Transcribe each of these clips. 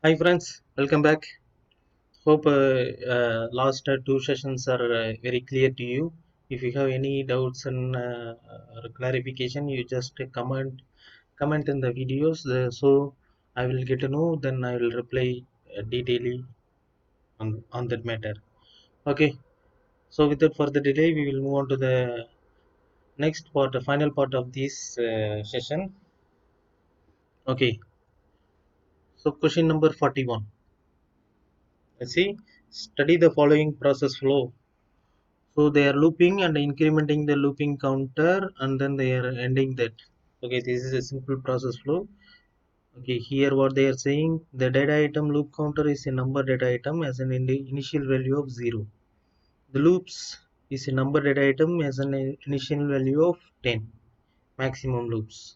Hi friends, welcome back. Hope last two sessions are very clear to you. If you have any doubts and or clarification, you just comment in the videos. So I will get to know. Then I will reply detailedly on that matter. Okay. So without further delay, we will move on to the next part, the final part of this session. Okay. So question number 41. Let's see. Study the following process flow. So they are looping and incrementing the looping counter and then they are ending that. Okay, this is a simple process flow. Okay, here what they are saying, the data item loop counter is a number data item as an initial value of 0. The loops is a number data item as an initial value of 10. Maximum loops.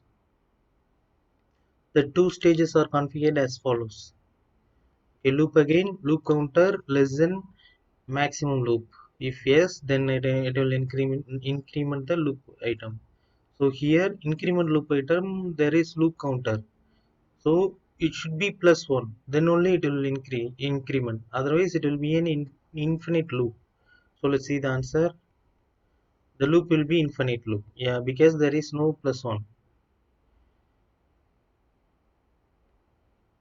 The two stages are configured as follows. A loop again, loop counter less than maximum loop. If yes, then it will increment the loop item. So here increment loop item there is loop counter. So it should be plus 1. Then only it will increment. Otherwise it will be an infinite loop. So let's see the answer. The loop will be infinite loop. Yeah, because there is no plus 1.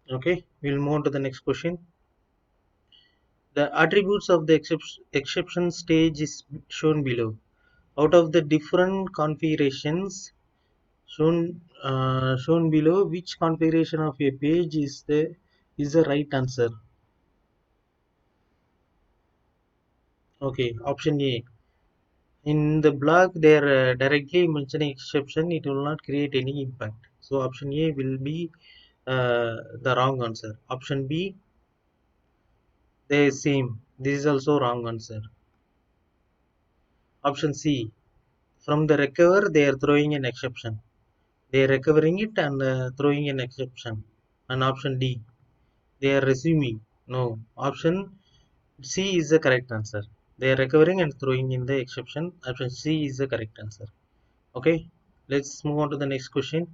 Okay, we'll move on to the next question. The attributes of the exception stage is shown below. Out of the different configurations shown below, which configuration of a page is the right answer? Okay, option A. In the block, they are directly mentioning exception. It will not create any impact. So option A will be the wrong answer. Option B, they same. This is also wrong answer. Option C, from the recover, they are throwing an exception. They are recovering it and throwing an exception. And option D, they are resuming. No. Option C is the correct answer. They are recovering and throwing in the exception. Option C is the correct answer. Okay, let's move on to the next question.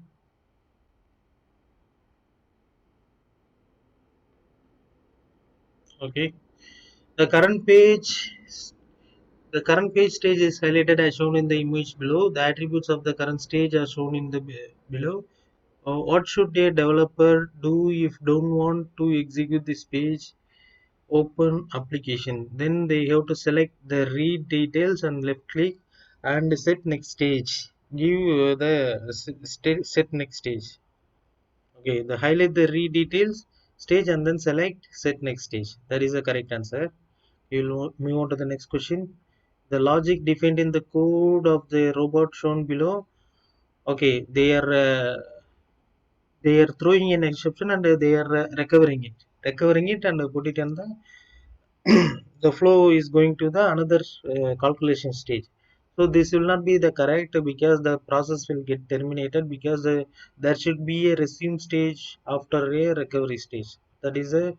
Okay, the current page, the current page stage is highlighted as shown in the image below. The attributes of the current stage are shown in the below. What should a developer do if don't want to execute this page? Open application. Then they have to select the read details and left click and set next stage. Give the set next stage. Okay, the highlight the read details stage and then select set next stage. That is the correct answer. We will move on to the next question. The logic defined in the code of the robot shown below. Okay, they are throwing an exception and they are recovering it and put it on the the flow is going to the another calculation stage. So this will not be the correct because the process will get terminated because there should be a resume stage after a recovery stage. That is a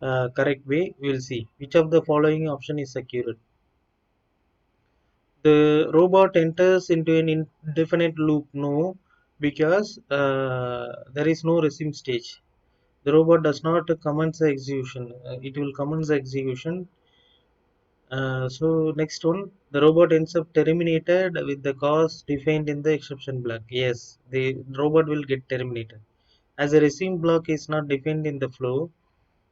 correct way. We will see which of the following option is accurate. The robot enters into an indefinite loop. No, because there is no resume stage. The robot does not commence the execution. It will commence the execution. So next one, the robot ends up terminated with the cause defined in the exception block. Yes, the robot will get terminated. As a resume block is not defined in the flow,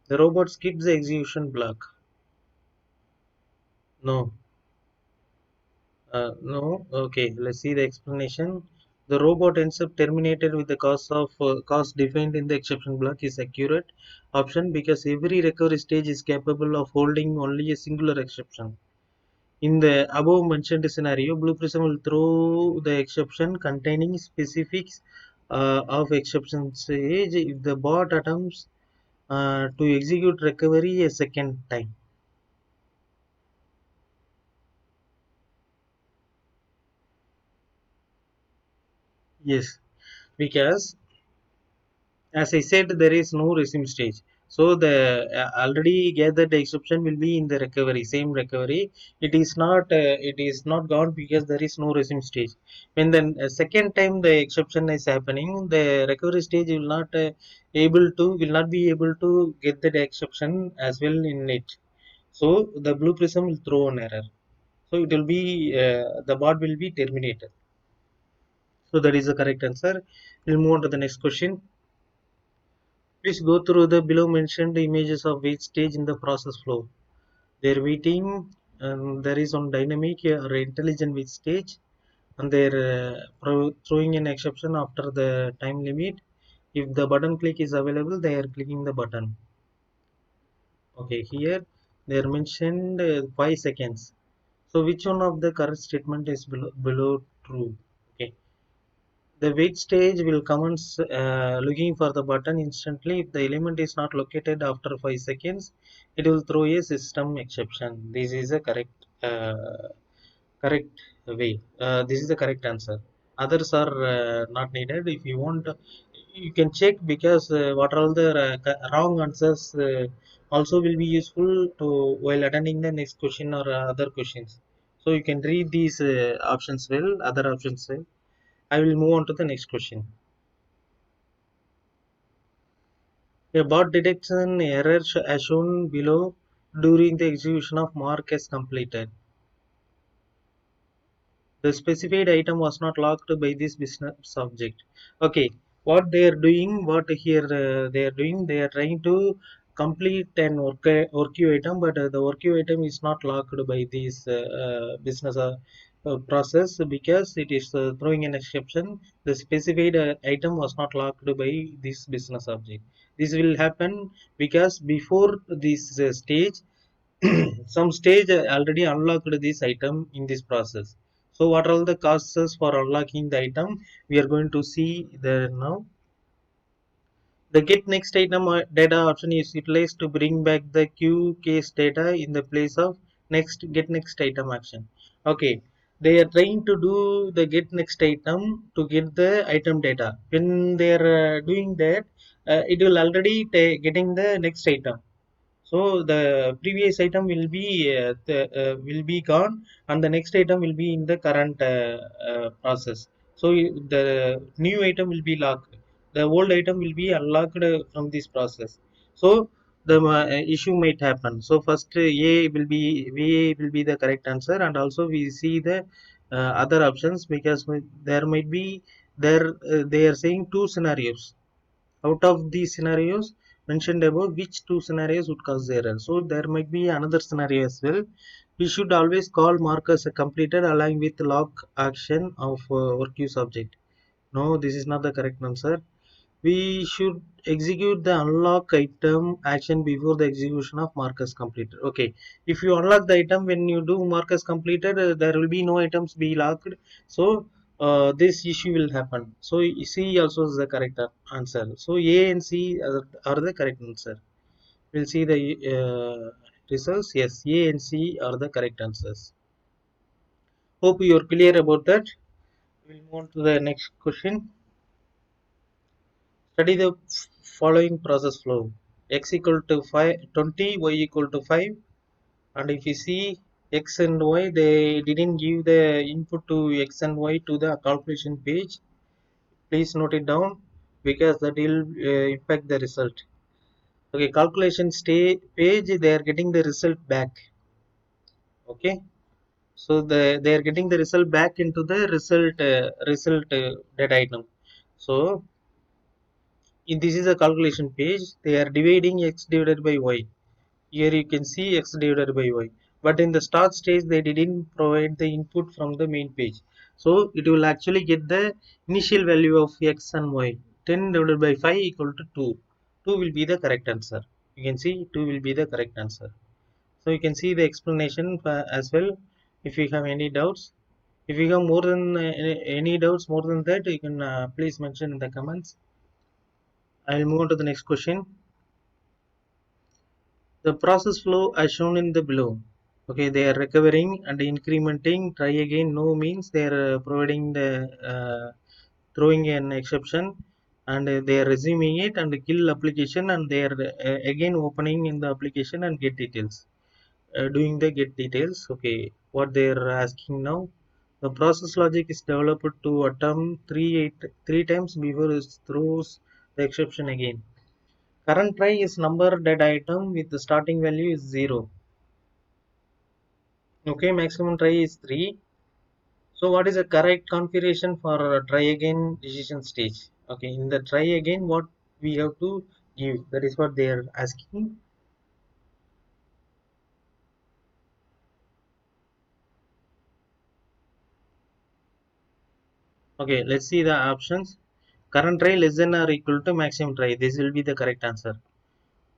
the robot skips the execution block. No, no. Okay, let's see the explanation. The robot ends up terminated with the cause defined in the exception block is accurate option because every recovery stage is capable of holding only a singular exception. In the above mentioned scenario, Blue Prism will throw the exception containing specifics of exception stage if the bot attempts to execute recovery a second time. Yes, because As I said, there is no resume stage. So the already gathered exception will be in the recovery, same recovery. It is not gone because there is no resume stage. When the second time the exception is happening, the recovery stage will not be able to get that exception as well in it. So the blue prism will throw an error. So it will be the bot will be terminated. So that is the correct answer. We'll move on to the next question. Please go through the below mentioned images of each stage in the process flow. They're waiting, and there is on dynamic or intelligent wait stage, and they're throwing an exception after the time limit. If the button click is available, they are clicking the button. Okay, here they are mentioned 5 seconds. So which one of the correct statement is below true? Okay, the wait stage will commence looking for the button instantly. If the element is not located after 5 seconds, it will throw a system exception. This is a correct way. This is the correct answer. Others are not needed. If you want, you can check because what are all the wrong answers also will be useful to while attending the next question or other questions. So you can read these options well, other options well. I will move on to the next question. A bot detects an error as shown below during the execution of mark as completed. The specified item was not locked by this business object. Okay, what they are doing, what here they are doing, they are trying to complete an work queue item, but the work queue item is not locked by this business process because it is throwing an exception. The specified item was not locked by this business object. This will happen because before this stage, some stage already unlocked this item in this process. So what are all the causes for unlocking the item? We are going to see there now. The get next item data option is utilized to bring back the queue case data in the place of next get next item action. Okay, they are trying to do the get next item to get the item data. When they are doing that, it will already getting the next item. So the previous item will be gone, and the next item will be in the current process. So the new item will be locked. The old item will be unlocked from this process. So the issue might happen. So first A will be the correct answer, and also we see the other options because there might be they are saying two scenarios. Out of these scenarios mentioned above, which two scenarios would cause the error? So there might be another scenario as well. We should always call markers completed along with lock action of work use object. No, this is not the correct answer. We should execute the unlock item action before the execution of markers completed. Okay, if you unlock the item when you do markers completed, there will be no items be locked. So this issue will happen. So C also is the correct answer. So A and C are the correct answer. We'll see the results. Yes, A and C are the correct answers. Hope you are clear about that. We'll move on to the next question. Study the following process flow. X equal to 20, Y equal to 5. And if you see X and Y, they didn't give the input to X and Y to the calculation page. Please note it down because that will impact the result. Okay, calculation page, they are getting the result back. Okay, so they are getting the result back into the result data item. So this is a calculation page. They are dividing X divided by Y. Here you can see X divided by Y. But in the start stage, they didn't provide the input from the main page. So it will actually get the initial value of X and Y. 10 divided by 5 equal to 2. 2 will be the correct answer. You can see 2 will be the correct answer. So you can see the explanation as well. If you have any doubts, if you have more than any doubts more than that, you can please mention in the comments. I will move on to the next question. The process flow as shown in the below. Okay, they are recovering and incrementing. Try again. No means they are providing the throwing an exception. and they are resuming it and kill application, and they are again opening in the application and get details, doing the get details. Okay, what they are asking now, the process logic is developed to attempt three times before it throws the exception again. Current try is number that item with the starting value is 0. Okay, maximum try is 3. So what is the correct configuration for try again decision stage? Okay, in the try again, what we have to give? That is what they are asking. Okay, let's see the options. Current try less than or equal to maximum try. This will be the correct answer.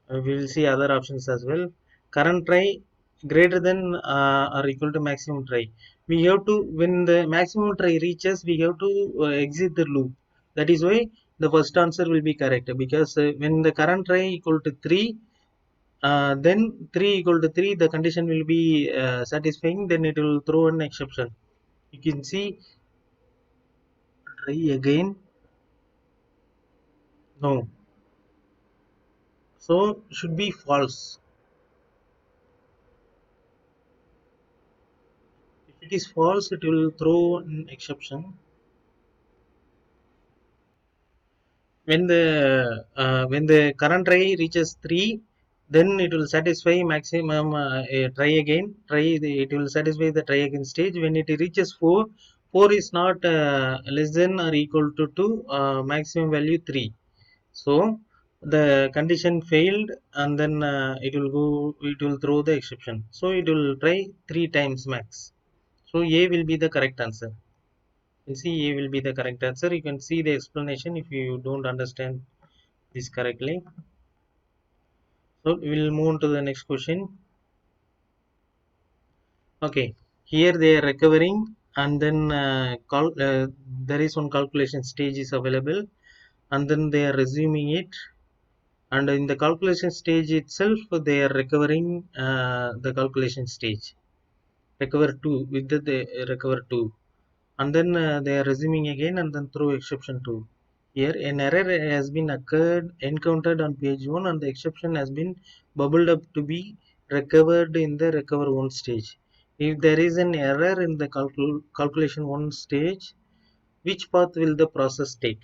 We will see other options as well. Current try greater than or equal to maximum try. We have to, when the maximum try reaches, we have to exit the loop. That is why the first answer will be correct, because when the current try equal to 3, then 3 equal to 3, the condition will be satisfying, then it will throw an exception. You can see try again. No, so should be false. If it is false, it will throw an exception. When the current try reaches 3, then it will satisfy maximum try again. It will satisfy the try again stage. When it reaches 4, 4 is not less than or equal to 2, maximum value 3. So the condition failed, and then it will throw the exception. So it will try 3 times max. So A will be the correct answer. You see, A will be the correct answer. You can see the explanation if you don't understand this correctly. So we will move on to the next question. Okay, here they are recovering, and then there is one calculation stage is available, and then they are resuming it, and in the calculation stage itself they are recovering the calculation stage, recover 2 with the recover 2, and then they are resuming again, and then throw exception 2. Here an error has been encountered on page 1, and the exception has been bubbled up to be recovered in the recover 1 stage. If there is an error in the calculation 1 stage, which path will the process take?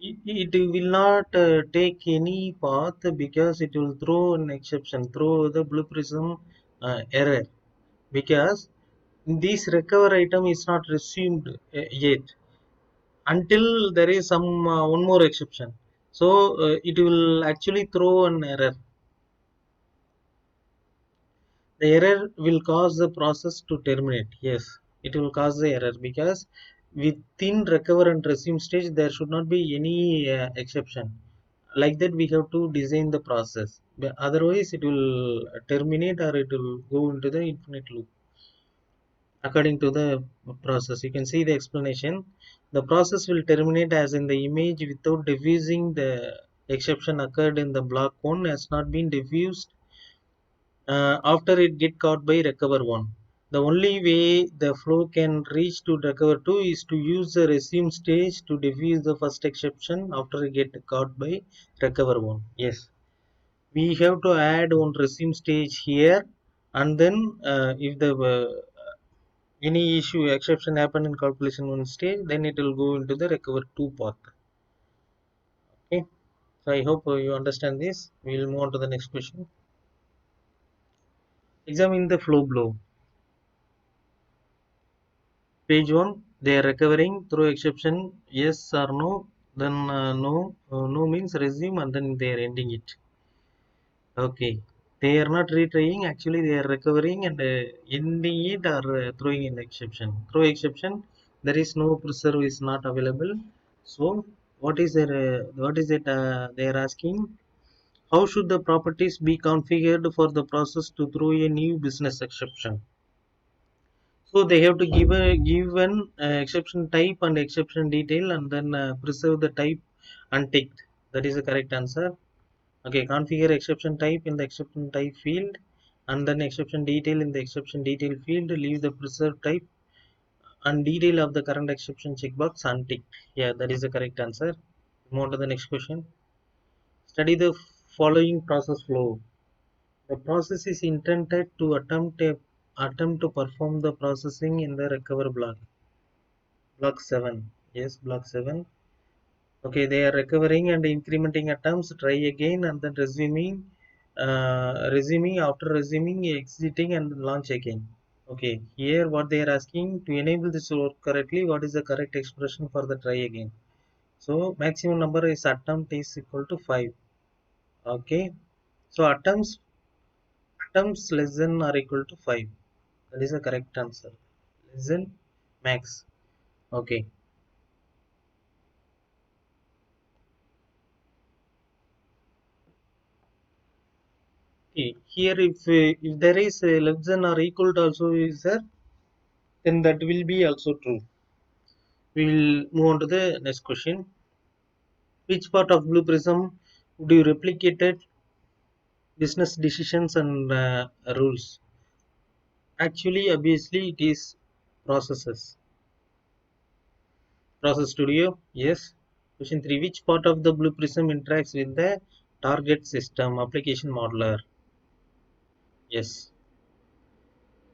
It will not take any path, because it will throw an exception, throw the blue prism error, because this recover item is not resumed yet, until there is some one more exception. So it will actually throw an error. The error will cause the process to terminate. Yes, it will cause the error, because within recover and resume stage there should not be any exception. Like that we have to design the process. But otherwise it will terminate, or it will go into the infinite loop. According to the process, you can see the explanation. The process will terminate as in the image without diffusing. The exception occurred in the block 1 has not been diffused after it get caught by recover 1. The only way the flow can reach to recover 2 is to use the resume stage to diffuse the first exception after it get caught by recover 1. Yes, we have to add one resume stage here, and then if the any issue exception happen in calculation 1 stage, then it will go into the recover 2 path. Okay, so I hope you understand this. We will move on to the next question. Examine the flow below. Page 1, they are recovering through exception yes or no, then no, no means resume, and then they are ending it. Okay, they are not retrying, actually they are recovering and ending it, or throwing in exception. Throw exception, there is no preserve is not available. So what is it they are asking? How should the properties be configured for the process to throw a new business exception? So they have to give an exception type and exception detail, and then preserve the type unticked. That is the correct answer. Okay, configure exception type in the exception type field, and then exception detail in the exception detail field. Leave the preserve type and detail of the current exception checkbox unticked. Yeah, that is the correct answer. Move on to the next question. Study the following process flow. The process is intended to attempt to perform the processing in the recover block. Block 7. Yes, block 7. Okay, they are recovering and incrementing attempts, try again and then resuming, after resuming, exiting and launch again. Okay, here what they are asking to enable this to work correctly, what is the correct expression for the try again? So maximum number is attempt is equal to 5. Okay, so attempts less than or equal to 5. That is the correct answer. Less than max. Okay. Okay. Here if there is a less than or equal to also is there, then that will be also true. We will move on to the next question. Which part of Blue Prism would you replicate it? Business decisions and rules? Actually, obviously, it is processes. Process Studio, yes. Question 3. Which part of the Blue Prism interacts with the target system application modeler? Yes.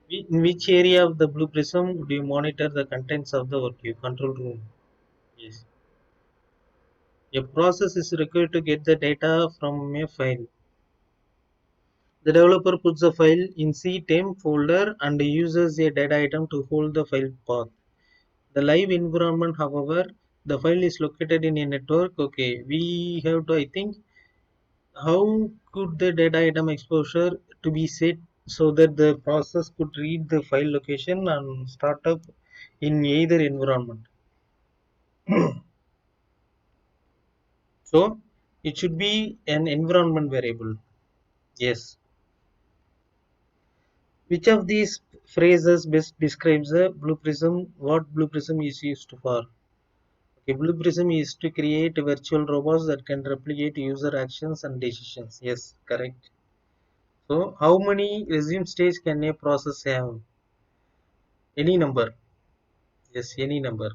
In which area of the Blue Prism do you monitor the contents of the work queue? Control room. Yes. A process is required to get the data from a file. The developer puts the file in ctemp folder and uses a data item to hold the file path. The live environment, however, the file is located in a network. Okay, we have to, I think, how could the data item exposure to be set so that the process could read the file location and start up in either environment. So it should be an environment variable. Yes. Which of these phrases best describes the Blue Prism? What Blue Prism is used for? Okay, Blue Prism is to create virtual robots that can replicate user actions and decisions. Yes, correct. So, how many resume stage can a process have? Any number. Yes, any number.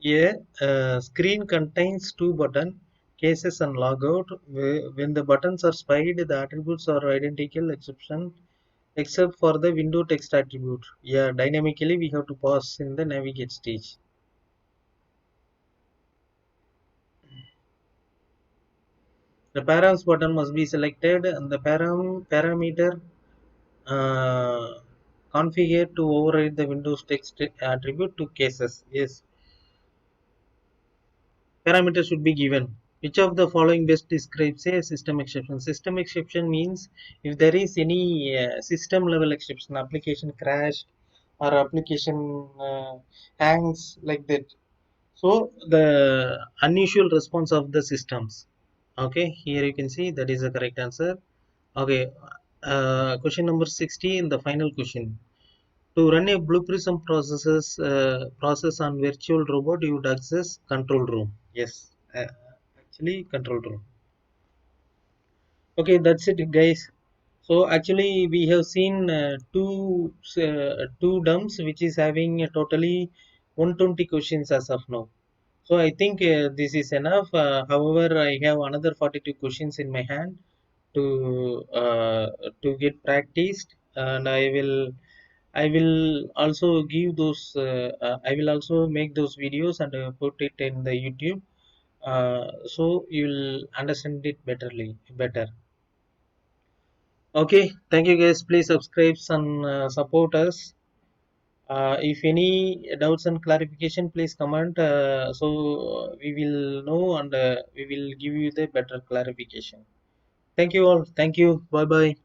A screen contains two button cases and logout. When the buttons are spied, the attributes are identical except for the window text attribute. Yeah, dynamically we have to pass in the navigate stage. The params button must be selected and the parameter uh, configured to override the Windows text attribute to cases. Yes, parameters should be given. Which of the following best describes a system exception? System exception means if there is any system level exception, application crashed or application hangs like that. So the unusual response of the systems. Okay, here you can see that is the correct answer. Okay, question number 60 in the final question. To run a Blue Prism process on virtual robot, you would access control room. Yes, actually control room. Okay, that's it, guys. So actually, we have seen two dumps, which is having a totally 120 questions as of now. So I think this is enough. However, I have another 42 questions in my hand to get practiced, and I will also give those. I will also make those videos and put it in the YouTube, so you will understand it better. Okay, thank you guys. Please subscribe and support us. If any doubts and clarification, please comment. So we will know and we will give you the better clarification. Thank you all. Thank you. Bye bye.